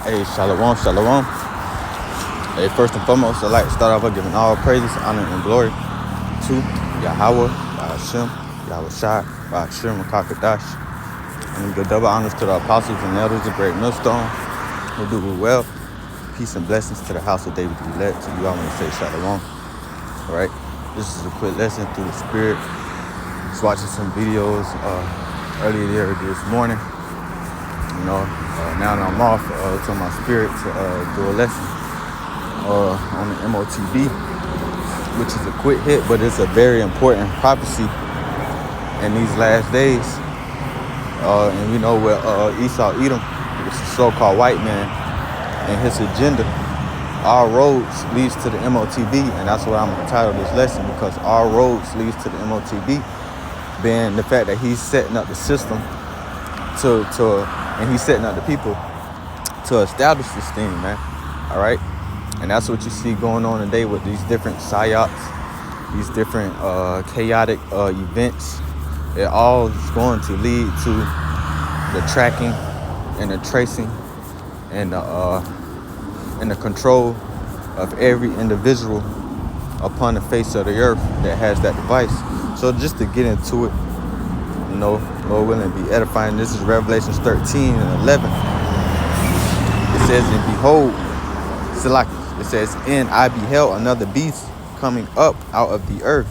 Hey, shalom, shalom. Hey, first and foremost, I'd like to start off by giving all praises, honor, and glory to Yahweh, Hashem, Yahweh Shai, Hashem, Kakadash, and give double honors to the apostles and elders of Great Millstone who do it well. Peace and blessings to the house of David elect. To you, I want to say shalom. All right, this is a quick lesson through the Spirit. Just watching some videos earlier this morning. Now that I'm off, it's on my spirit to do a lesson on the MOTB, which is a quick hit, but it's a very important prophecy in these last days. And we know where Esau Edom, which is a so-called white man, and his agenda, all roads leads to the MOTB, and that's what I'm going to title this lesson, because all roads leads to the MOTB, being the fact that he's setting up the system and he's setting up the people to establish this thing, man. All right, and that's what you see going on today with these different psyops, these different chaotic events. It all is going to lead to the tracking and the tracing and the control of every individual upon the face of the earth that has that device. So just to get into it, Lord willing, be edifying. This is Revelations 13 and 11. It says, and behold, Salaki, it says, and I beheld another beast coming up out of the earth.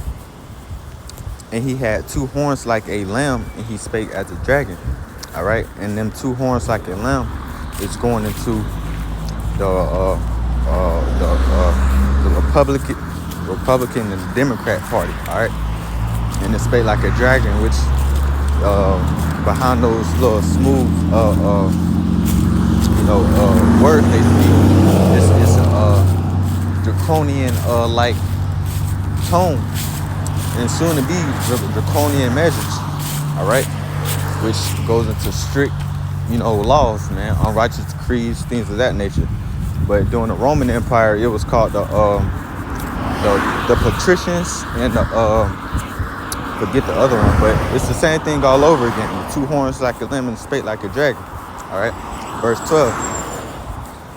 And he had two horns like a lamb, and he spake as a dragon. All right, and them two horns like a lamb is going into the Republican and the Democrat Party. All right, and it spake like a dragon, which behind those little smooth words they speak, it's a draconian like tone, and soon to be draconian measures. All right, which goes into strict laws, man, unrighteous decrees, things of that nature. But during the Roman Empire, it was called the patricians and the forget the other one, but it's the same thing all over again. The two horns like a lamb and spake like a dragon. All right, verse 12.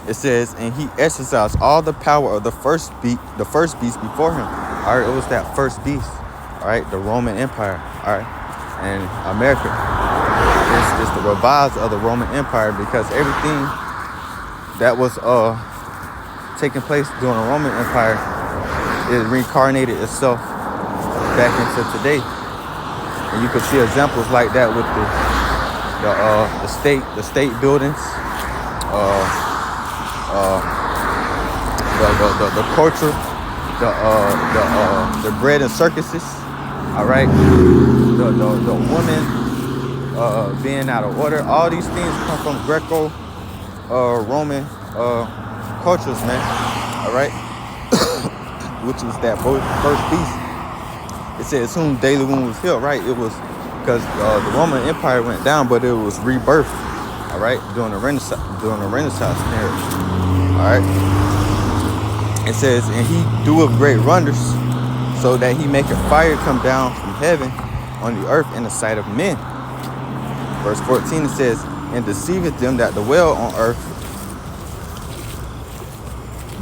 It says, and he exercised all the power of the first beast before him. All right, it was that first beast. All right, the Roman Empire. All right, and America is the revised of the Roman Empire, because everything that was taking place during the Roman Empire, it reincarnated itself back into today. And you can see examples like that with the state buildings, the culture, the bread and circuses. All right, the women being out of order. All these things come from Greco-Roman cultures, man. All right, which is that first beast. It says whom daily wound was healed, right? It was because the Roman Empire went down, but it was rebirthed, all right, during the Renaissance period, all right. It says, and he doeth great wonders, so that he maketh fire come down from heaven on the earth in the sight of men. Verse 14, it says, and deceiveth them that dwell on earth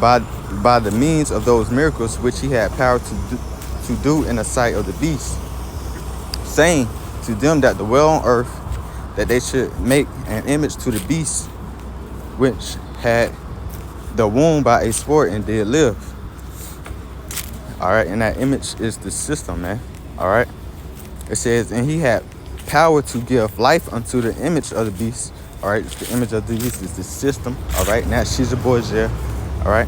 by the means of those miracles which he had power to do in the sight of the beast, saying to them that dwell on earth that they should make an image to the beast which had the wound by a sword and did live. All right, and that image is the system, man. All right, it says, and he had power to give life unto the image of the beast. All right, the image of the beast is the system. All right, and that's Caesar Borgia. All right,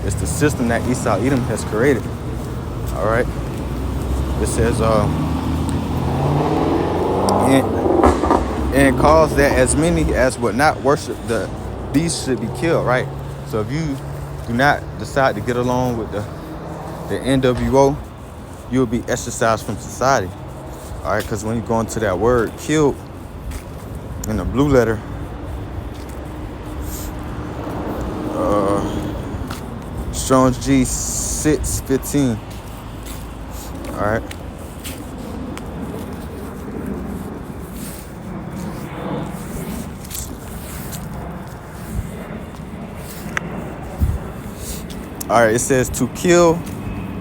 it's the system that Esau Edom has created. All right, it says, and cause that as many as would not worship the beast should be killed. Right, so if you do not decide to get along with the NWO, you will be exercised from society. All right, because when you go into that word killed in the blue letter, Strong's G 615. All right. All right, it says to kill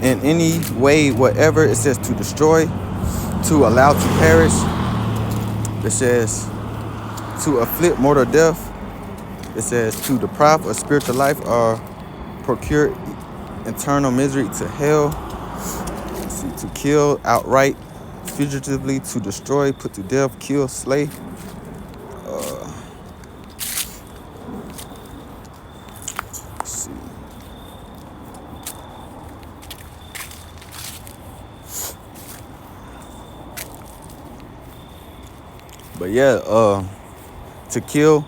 in any way, whatever. It says to destroy, to allow to perish. It says to afflict mortal death. It says to deprive of spiritual life or procure eternal misery to hell. Let's see, to kill outright, fugitively, to destroy, put to death, kill, slay. Let's see. But yeah, to kill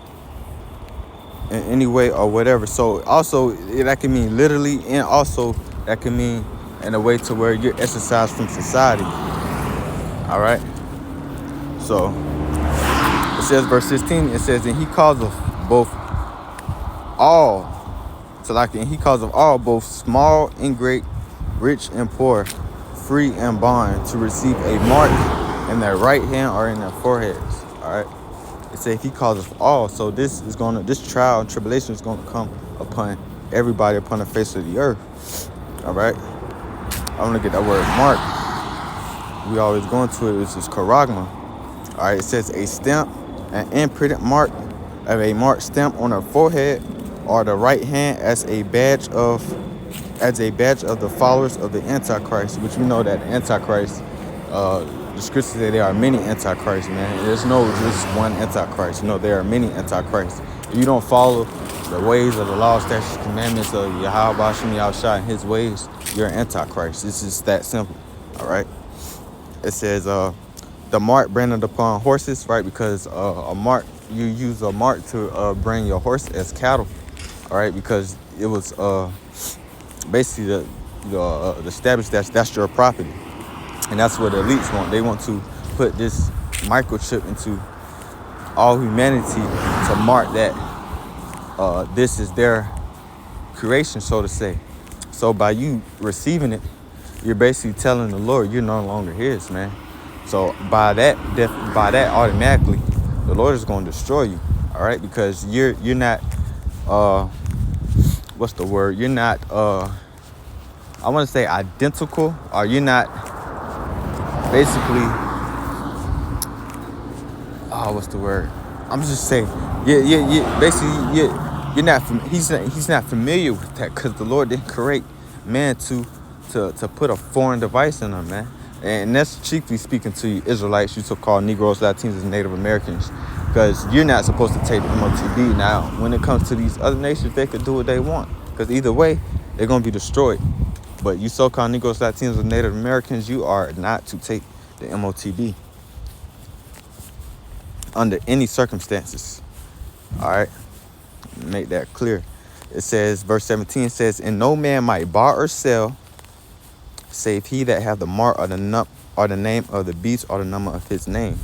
in any way or whatever. So also that can mean literally, and also that can mean in a way to where you're exercised from society. All right. So it says verse 16. It says, and he calls of both all. So like, and he calls of all, both small and great, rich and poor, free and bond, to receive a mark in their right hand or in their foreheads. All right. It says he calls of all. So this trial and tribulation is going to come upon everybody upon the face of the earth. All right. I'm going to get that word mark. We always go into it. It's just charagma. All right. It says a stamp, an imprinted mark of a mark stamped on her forehead or the right hand as a badge of the followers of the Antichrist, which we know that the Antichrist, the scriptures say there are many Antichrists, man. There's no just one Antichrist. You know, there are many Antichrists. If you don't follow the ways of the law, statutes, commandments of Yahweh Hashem Yahushua and his ways, you're an Antichrist. It's just that simple. All right. It says the mark branded upon horses, right? Because a mark, you use a mark to brand your horse as cattle. All right, because it was basically the established that's your property, and that's what the elites want. They want to put this microchip into all humanity to mark that this is their creation, so to say. So by you receiving it, you're basically telling the Lord you're no longer his, man. So by that automatically, the Lord is going to destroy you. All right, because you're not what's the word? You're not I want to say identical, or you're not basically what's the word? I'm just saying, basically you're not he's not familiar with that, because the Lord didn't create man to put a foreign device in them, man. And that's chiefly speaking to you Israelites, you so-called Negroes, Latinos, and Native Americans, because you're not supposed to take the MOTB. Now, when it comes to these other nations, they could do what they want, because either way, they're going to be destroyed. But you so-called Negroes, Latinos, and Native Americans, you are not to take the MOTB under any circumstances. All right? Make that clear. It says, verse 17 says, and no man might buy or sell, save he that have the mark or the name of the beast or the number of his name.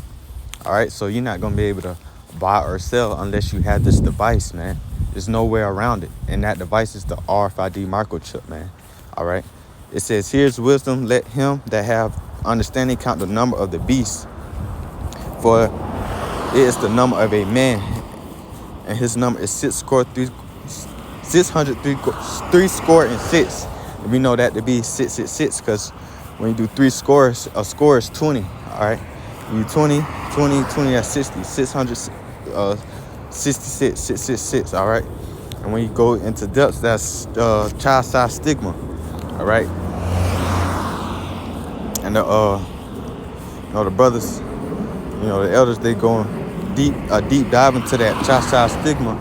All right, so you're not going to be able to buy or sell unless you have this device, man. There's no way around it. And that device is the RFID microchip, man. All right. It says, here's wisdom. Let him that have understanding count the number of the beast. For it is the number of a man. And his number is 603 score and 6. And we know that to be 666, because when you do 3 scores, a score is 20. All right. You 20, that's 60. 666, 666, all right? And when you go into depths, that's child size stigma, all right? And the brothers, the elders, they go deep dive into that child size stigma,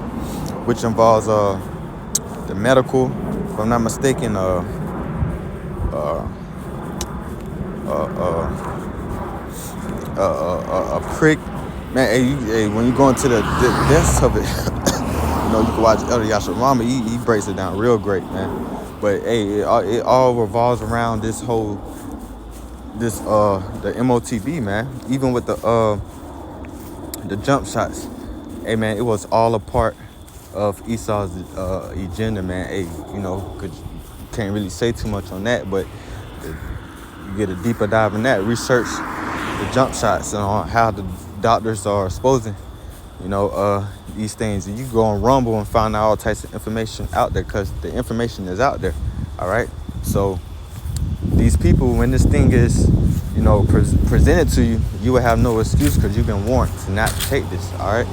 which involves the medical, if I'm not mistaken, a prick, man. Hey, when you go into the depths of it, you can watch Elder Yashar Rama. He breaks it down real great, man. But hey, it all revolves around the MOTB, man. Even with the jump shots, hey man, it was all a part of Esau's agenda, man. Hey, can't really say too much on that, but you get a deeper dive in that, research the jump shots and on how the doctors are exposing these things. And you go on Rumble and find out all types of information out there because the information is out there. All right. So these people, when this thing is, presented to you, you will have no excuse because you've been warned to not take this. All right.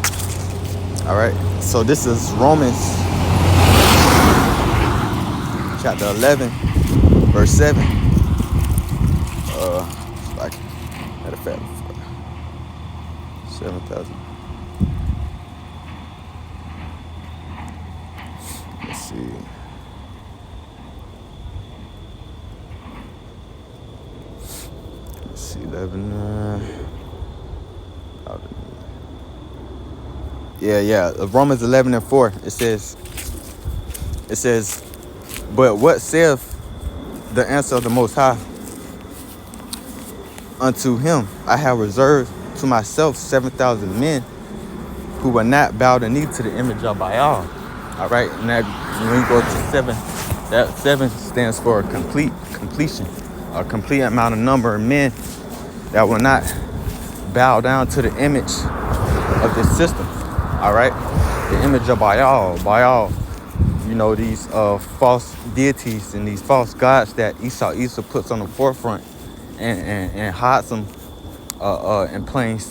All right. So this is Romans chapter 11, verse 7. Like, matter of fact, 7,000. Let's see. Let's see, 11. Yeah. Romans 11 and 4. It says, but what saith the answer of the Most High? Unto him I have reserved to myself 7,000 men who will not bow the knee to the image of Baal. All right, and that, when you go to 7, that 7 stands for completion, a complete amount of number of men that will not bow down to the image of this system. All right, the image of Baal, these false deities and these false gods that Esau puts on the forefront and hides them in plain